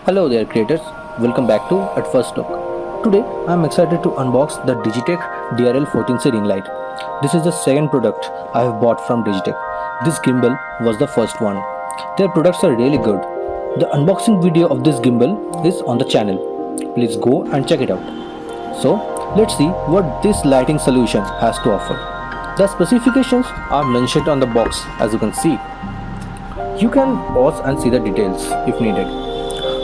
Hello there creators, welcome back to At First Look. Today I am excited to unbox the Digitek DRL14c ring light. This is the second product I have bought from Digitek. This gimbal was the first one. Their products are really good. The unboxing video of this gimbal is on the channel. Please go and check it out. So let's see what this lighting solution has to offer. The specifications are mentioned on the box as you can see. You can pause and see the details if needed.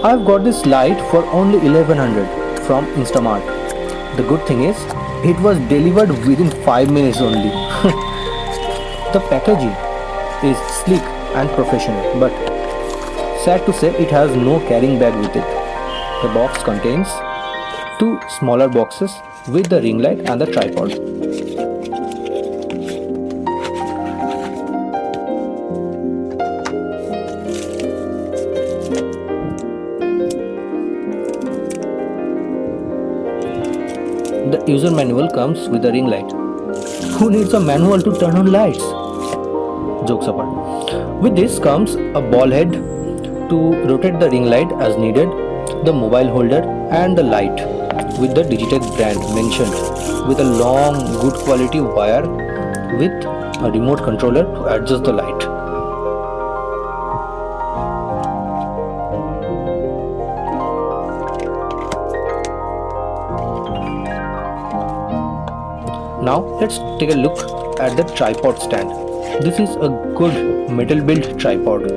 I've got this light for only 1100 from Instamart. The good thing is, it was delivered within 5 minutes only. The packaging is sleek and professional, but sad to say it has no carrying bag with it. The box contains two smaller boxes with the ring light and the tripod. The user manual comes with a ring light. Who needs a manual to turn on lights? Jokes apart. With this comes a ball head to rotate the ring light as needed, the mobile holder and the light with the Digitek brand mentioned, with a long good quality wire with a remote controller to adjust the light. Now let's take a look at the tripod stand. This is a good metal built tripod.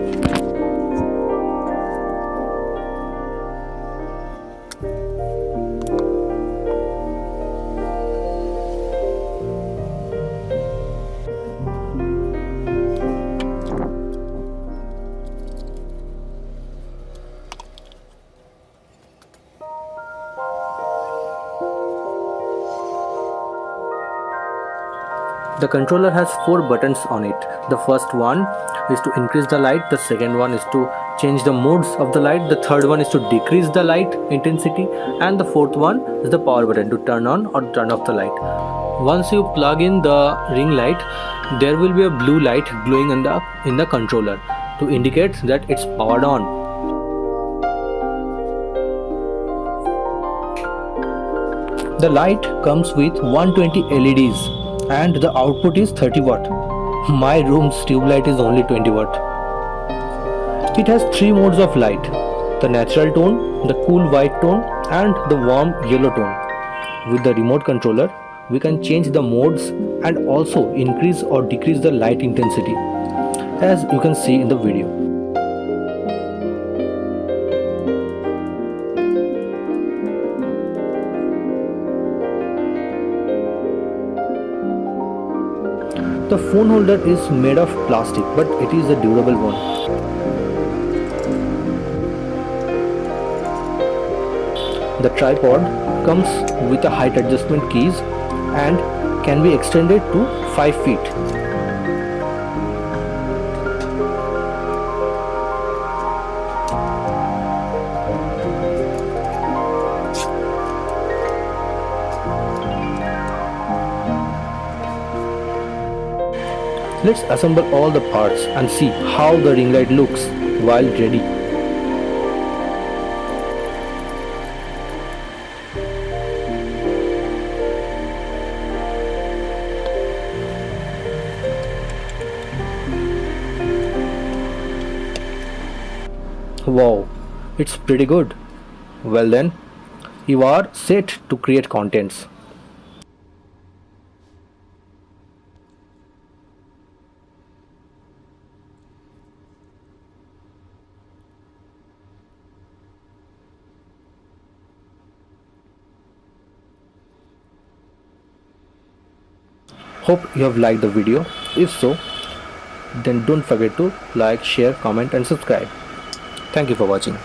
The controller has 4 buttons on it. The first one is to increase the light, the second one is to change the modes of the light, the third one is to decrease the light intensity, and the fourth one is the power button to turn on or turn off the light. Once you plug in the ring light, there will be a blue light glowing in the controller to indicate that it's powered on. The light comes with 120 LEDs. And the output is 30 watt. My room's tube light is only 20 watt. It has 3 modes of light: the natural tone, the cool white tone and the warm yellow tone. With the remote controller, we can change the modes and also increase or decrease the light intensity, as you can see in the video. The phone holder is made of plastic, but it is a durable one. The tripod comes with a height adjustment keys and can be extended to 5 feet. Let's assemble all the parts and see how the ring light looks while ready. Wow, it's pretty good. Well then, you are set to create contents. Hope you have liked the video. If so, then don't forget to like, share, comment and subscribe. Thank you for watching.